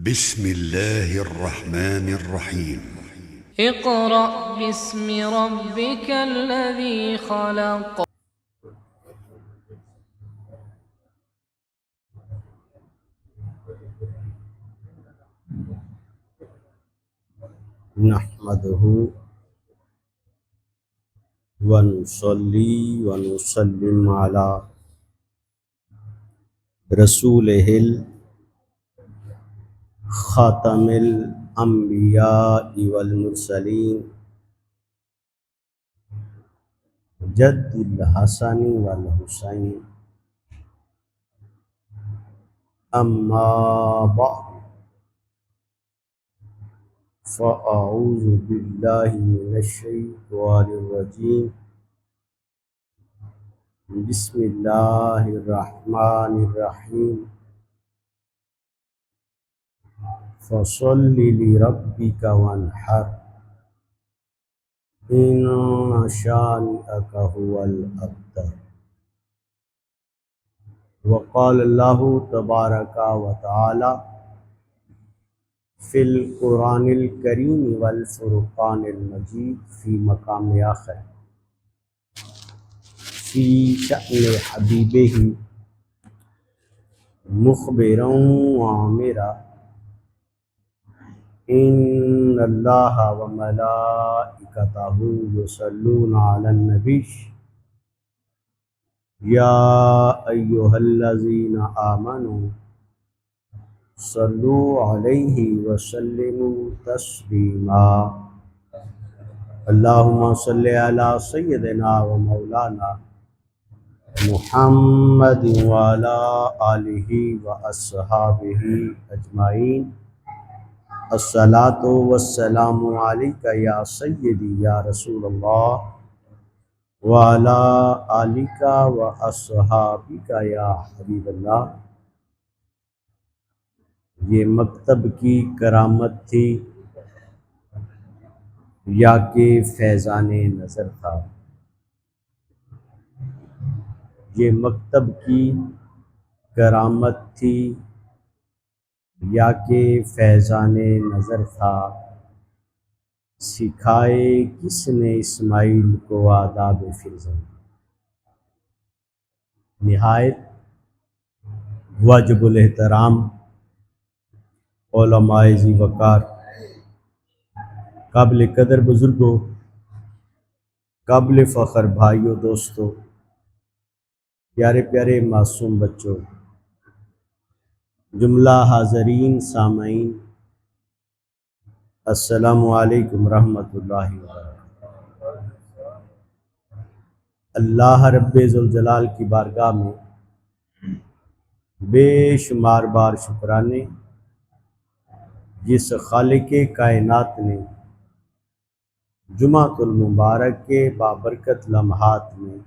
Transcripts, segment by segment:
بسم الله الرحمن الرحيم. اقرأ باسم ربك الذي خلق. نحمده ونصلي ونسلم على رسوله خاتم الانبیاء والمرسلین جد الحسن والحسین اما بعد فاعوذ باللہ من الشیطان الرجیم بسم اللہ الرحمن الرحیم فصل لربک وانحر ان شانئک هو الابتر وقال اللہ تبارک وتعالی فی القرآن الکریم والفرقان المجید فی مقام آخر فی شأن حبیبہ مخبرا وعامرا ان اللہ وملائکتہ یصلون علی النبی یا ایہا الذین آمنوا صلوا علیہ وسلموا تسلیما اللہم صلی علی سیدنا و مولانا محمد وعلی آلہ و اصحابہ اجمعین الصلاۃ والسلام علیک یا سیدی یا رسول اللہ وعلی آلک و اصحابک یا حبیب اللہ۔ یہ مکتب کی کرامت تھی یا کہ فیضان نظر تھا؟ یہ مکتب کی کرامت تھی یا کہ فیضان نظر تھا؟ سکھائے کس نے اسماعیل کو آداب فرزند؟ نہایت واجب الاحترام علماء ذی وقار، قابل قدر بزرگوں، قابل فخر بھائیوں، دوستوں، پیارے پیارے معصوم بچوں، جملہ حاضرین سامعین، السلام علیکم ورحمۃ اللہ وبرکاتہ۔ اللہ رب ذوالجلال کی بارگاہ میں بے شمار بار شکرانے، جس خالق کائنات نے جمعۃ المبارک کے بابرکت لمحات میں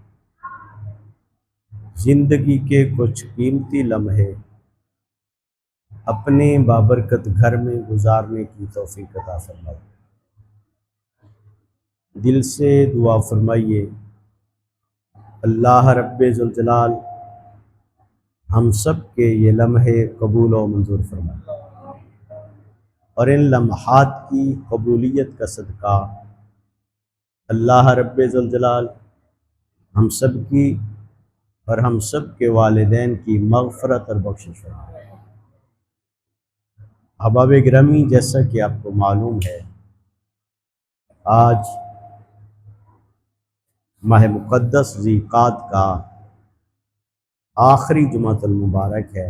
زندگی کے کچھ قیمتی لمحے اپنے بابرکت گھر میں گزارنے کی توفیق عطا فرمائے۔ دل سے دعا فرمائیے اللہ رب ذوالجلال ہم سب کے یہ لمحے قبول و منظور فرمائے، اور ان لمحات کی قبولیت کا صدقہ اللہ رب ذوالجلال ہم سب کی اور ہم سب کے والدین کی مغفرت اور بخشش فرمائے۔ احباب گرامی، جیسا کہ آپ کو معلوم ہے، آج ماہ مقدس ذی قعدہ کا آخری جمعۃ المبارک ہے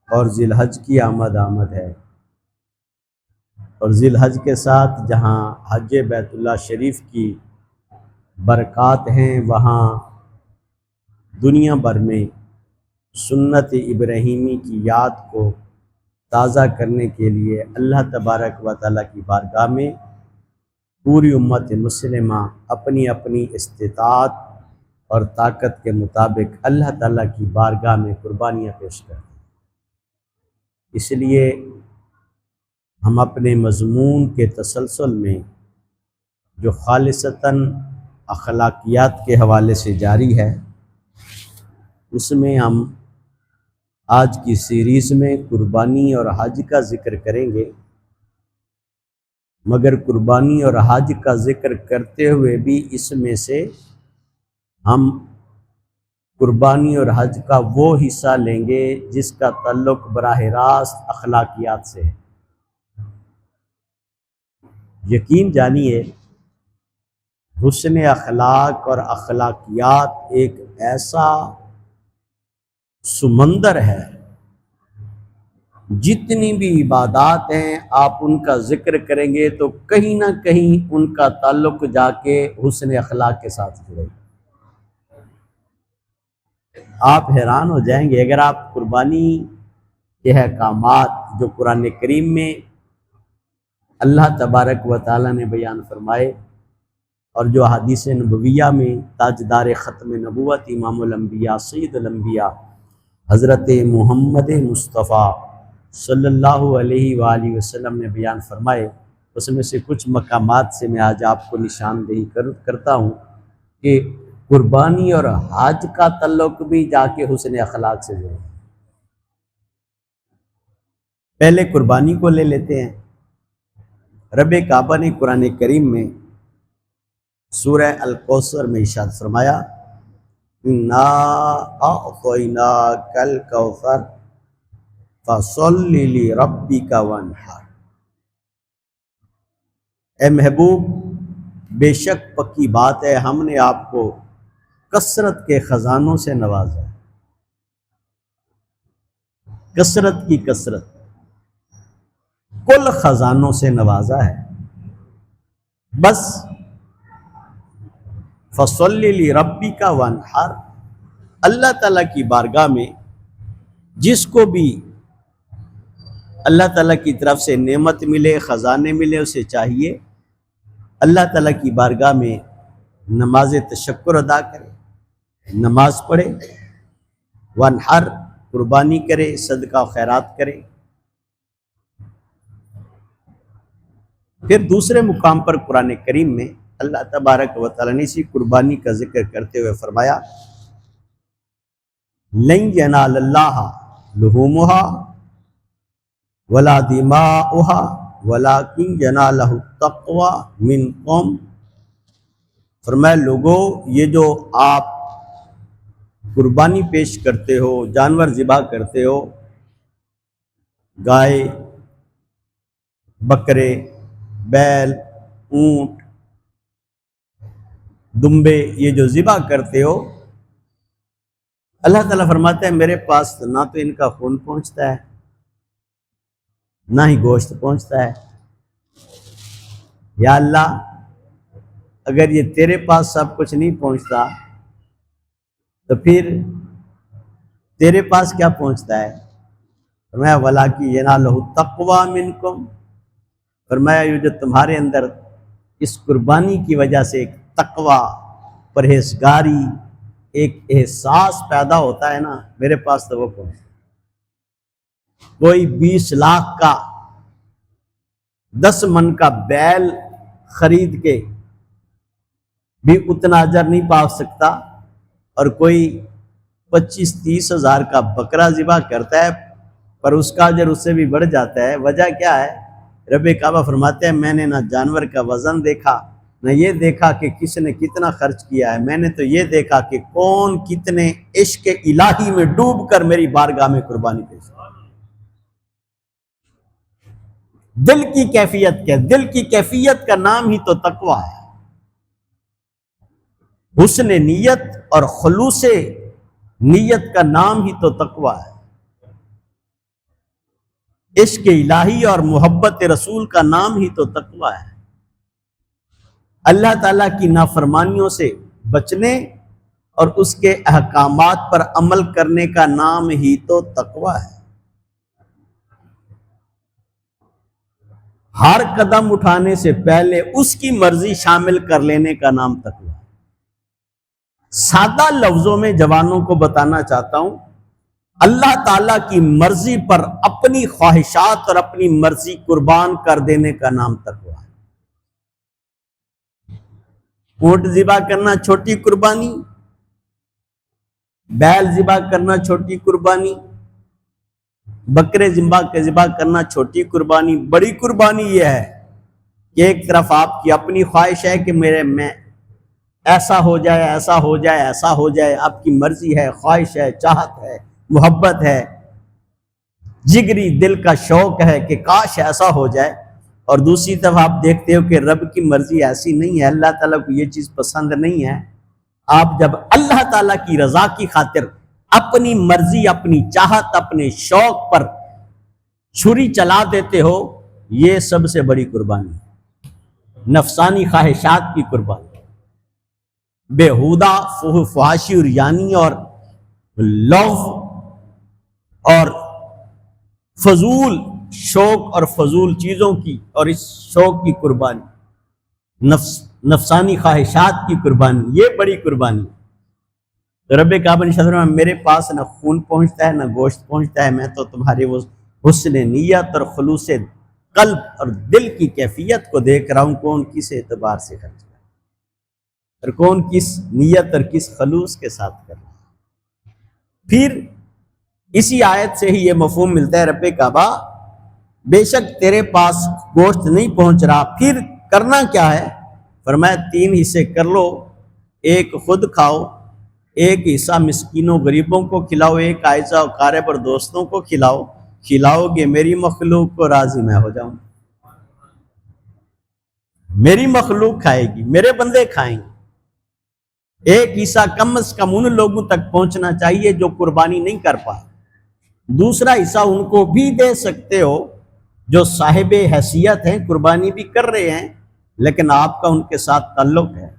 اور ذی الحج کی آمد ہے، اور ذی الحج کے ساتھ جہاں حج بیت اللہ شریف کی برکات ہیں، وہاں دنیا بھر میں سنت ابراہیمی کی یاد کو تازہ کرنے کے لیے اللہ تبارک و تعالیٰ کی بارگاہ میں پوری امت مسلمہ اپنی اپنی استطاعت اور طاقت کے مطابق اللہ تعالیٰ کی بارگاہ میں قربانیاں پیش کرتے ہیں۔ اس لیے ہم اپنے مضمون کے تسلسل میں جو خالصتاً اخلاقیات کے حوالے سے جاری ہے، اس میں ہم آج کی سیریز میں قربانی اور حج کا ذکر کریں گے، مگر قربانی اور حج کا ذکر کرتے ہوئے بھی اس میں سے ہم قربانی اور حج کا وہ حصہ لیں گے جس کا تعلق براہ راست اخلاقیات سے ہے۔ یقین جانیے حسن اخلاق اور اخلاقیات ایک ایسا سمندر ہے، جتنی بھی عبادات ہیں آپ ان کا ذکر کریں گے تو کہیں نہ کہیں ان کا تعلق جا کے حسن اخلاق کے ساتھ جڑے گا۔ آپ حیران ہو جائیں گے اگر آپ قربانی کے احکامات جو قرآن کریم میں اللہ تبارک و تعالیٰ نے بیان فرمائے اور جو حدیث نبویہ میں تاجدار ختم نبوت امام الانبیاء سید الانبیاء حضرت محمد مصطفیٰ صلی اللہ علیہ وآلہ وسلم نے بیان فرمائے، اس میں سے کچھ مقامات سے میں آج آپ کو نشاندہی کرتا ہوں کہ قربانی اور حج کا تعلق بھی جا کے حسن اخلاق سے جڑے۔ پہلے قربانی کو لے لیتے ہیں۔ رب کعبہ نے قرآن کریم میں سورہ الکوثر میں ارشاد فرمایا، اِنَّا أَعْطَيْنَاكَ الْكَوْثَرَ فَصَلِّ لِرَبِّكَ وَانْحَرْ۔ اے محبوب، بے شک پکی بات ہے ہم نے آپ کو کثرت کے خزانوں سے نوازا ہے۔ کثرت کی کثرت، کل خزانوں سے نوازا ہے، بس فَصَلِّ لِرَبِّكَ وَانْحَرْ۔ اللہ تعالیٰ کی بارگاہ میں جس کو بھی اللہ تعالیٰ کی طرف سے نعمت ملے، خزانے ملے، اسے چاہیے اللہ تعالیٰ کی بارگاہ میں نماز تشکر ادا کرے، نماز پڑھے، وانحر، قربانی کرے، صدقہ و خیرات کرے۔ پھر دوسرے مقام پر قرآن کریم میں اللہ تبارک و تعالیٰ نے اسی قربانی کا ذکر کرتے ہوئے فرمایا، لَن يَنَالَ اللَّهَ لُحُومُهَا وَلَا دِمَاؤُهَا وَلَكِنْ يَنَالَهُ التَّقْوَى مِنْكُمْ۔ فرمایا لوگو، یہ جو آپ قربانی پیش کرتے ہو، جانور ذبح کرتے ہو، گائے، بکرے، بیل، اونٹ، دمبے، یہ جو ذبح کرتے ہو، اللہ تعالیٰ فرماتا ہے میرے پاس نہ تو ان کا خون پہنچتا ہے، نہ ہی گوشت پہنچتا ہے۔ یا اللہ، اگر یہ تیرے پاس سب کچھ نہیں پہنچتا تو پھر تیرے پاس کیا پہنچتا ہے؟ فرمایا وَلَٰكِن يَنَالُهُ التَّقْوَىٰ مِنْكُمْ۔ فرمایا یہ جو تمہارے اندر اس قربانی کی وجہ سے ایک تقویٰ، پرہیزگاری، ایک احساس پیدا ہوتا ہے نا، میرے پاس تو وہ پہنچتا ہے۔ کوئی 20 لاکھ کا 10 من کا بیل خرید کے بھی اتنا اجر نہیں پا سکتا، اور کوئی 25-30 ہزار کا بکرا ذبح کرتا ہے پر اس کا اجر اس سے بھی بڑھ جاتا ہے۔ وجہ کیا ہے؟ رب کعبہ فرماتے ہیں میں نے نہ جانور کا وزن دیکھا، نہ یہ دیکھا کہ کس نے کتنا خرچ کیا ہے، میں نے تو یہ دیکھا کہ کون کتنے عشق الہی میں ڈوب کر میری بارگاہ میں قربانی پیش کرتا۔ دل کی کیفیت کیا؟ دل کی کیفیت کا نام ہی تو تقویٰ ہے۔ حسن نیت اور خلوص نیت کا نام ہی تو تقویٰ ہے۔ عشق الہی اور محبت رسول کا نام ہی تو تقویٰ ہے۔ اللہ تعالیٰ کی نافرمانیوں سے بچنے اور اس کے احکامات پر عمل کرنے کا نام ہی تو تقویٰ ہے۔ ہر قدم اٹھانے سے پہلے اس کی مرضی شامل کر لینے کا نام تقویٰ ہے۔ سادہ لفظوں میں جوانوں کو بتانا چاہتا ہوں، اللہ تعالیٰ کی مرضی پر اپنی خواہشات اور اپنی مرضی قربان کر دینے کا نام تقویٰ ہے۔ اونٹ ذبح کرنا چھوٹی قربانی، بیل ذبح کرنا چھوٹی قربانی، بکرے ذبح کرنا چھوٹی قربانی، بڑی قربانی یہ ہے کہ ایک طرف آپ کی اپنی خواہش ہے کہ میں ایسا ہو جائے، ایسا ہو جائے، ایسا ہو جائے، آپ کی مرضی ہے، خواہش ہے، چاہت ہے، محبت ہے، جگری دل کا شوق ہے کہ کاش ایسا ہو جائے، اور دوسری طرف آپ دیکھتے ہو کہ رب کی مرضی ایسی نہیں ہے، اللہ تعالیٰ کو یہ چیز پسند نہیں ہے۔ آپ جب اللہ تعالیٰ کی رضا کی خاطر اپنی مرضی، اپنی چاہت، اپنے شوق پر چھری چلا دیتے ہو، یہ سب سے بڑی قربانی ہے، نفسانی خواہشات کی قربانی، بےہودہ فحاشی اور یعنی اور لغو اور فضول شوق اور فضول چیزوں کی اور اس شوق کی قربانی، نفسانی خواہشات کی قربانی، یہ بڑی قربانی۔ رب کعبہ نے ارشاد فرمایا میرے پاس نہ خون پہنچتا ہے نہ گوشت پہنچتا ہے، میں تو تمہارے وہ حسن نیت اور خلوص قلب اور دل کی کیفیت کو دیکھ رہا ہوں، کون کس اعتبار سے خرچ کرے اور کون کس نیت اور کس خلوص کے ساتھ کر رہا ہے۔ پھر اسی آیت سے ہی یہ مفہوم ملتا ہے، رب کعبہ بے شک تیرے پاس گوشت نہیں پہنچ رہا، پھر کرنا کیا ہے؟ فرمایا 3 حصے کر لو، ایک خود کھاؤ، ایک حصہ مسکینوں غریبوں کو کھلاؤ، ایک حصہ اقارب اور دوستوں کو کھلاؤ گے میری مخلوق کو راضی میں ہو جاؤں، میری مخلوق کھائے گی، میرے بندے کھائیں گے۔ ایک حصہ کم از کم ان لوگوں تک پہنچنا چاہیے جو قربانی نہیں کر پائے، دوسرا حصہ ان کو بھی دے سکتے ہو جو صاحب حیثیت ہیں، قربانی بھی کر رہے ہیں لیکن آپ کا ان کے ساتھ تعلق ہے،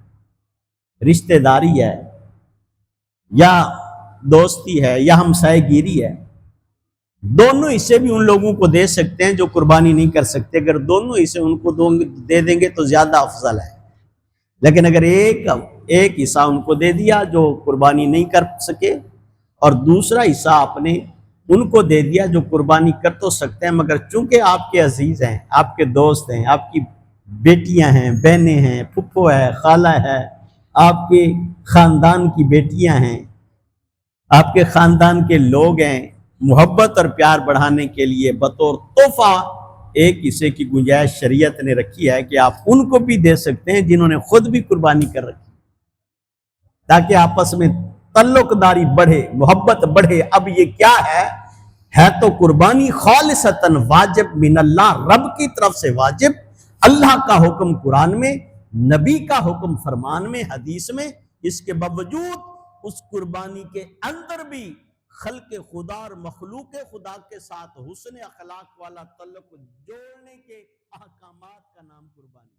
رشتہ داری ہے یا دوستی ہے یا ہمسائے گیری ہے، دونوں حصے بھی ان لوگوں کو دے سکتے ہیں جو قربانی نہیں کر سکتے۔ اگر دونوں حصے ان کو دے دیں گے تو زیادہ افضل ہے، لیکن اگر ایک حصہ ان کو دے دیا جو قربانی نہیں کر سکے اور دوسرا حصہ آپ نے ان کو دے دیا جو قربانی کر تو سکتے ہیں مگر چونکہ آپ کے عزیز ہیں، آپ کے دوست ہیں، آپ کی بیٹیاں ہیں، بہنیں ہیں، پھپھو ہے، خالہ ہے، آپ کے خاندان کی بیٹیاں ہیں، آپ کے خاندان کے لوگ ہیں، محبت اور پیار بڑھانے کے لیے بطور تحفہ ایک حصے کی گنجائش شریعت نے رکھی ہے کہ آپ ان کو بھی دے سکتے ہیں جنہوں نے خود بھی قربانی کر رکھی، تاکہ آپس میں تعلق داری بڑھے، محبت بڑھے۔ اب یہ کیا ہے تو قربانی خالصتاً واجب من اللہ، رب کی طرف سے واجب، اللہ کا حکم قرآن میں، نبی کا حکم فرمان میں، حدیث میں، اس کے باوجود اس قربانی کے اندر بھی خلق خدا اور مخلوق خدا کے ساتھ حسن اخلاق والا تعلق جوڑنے کے احکامات کا نام قربانی۔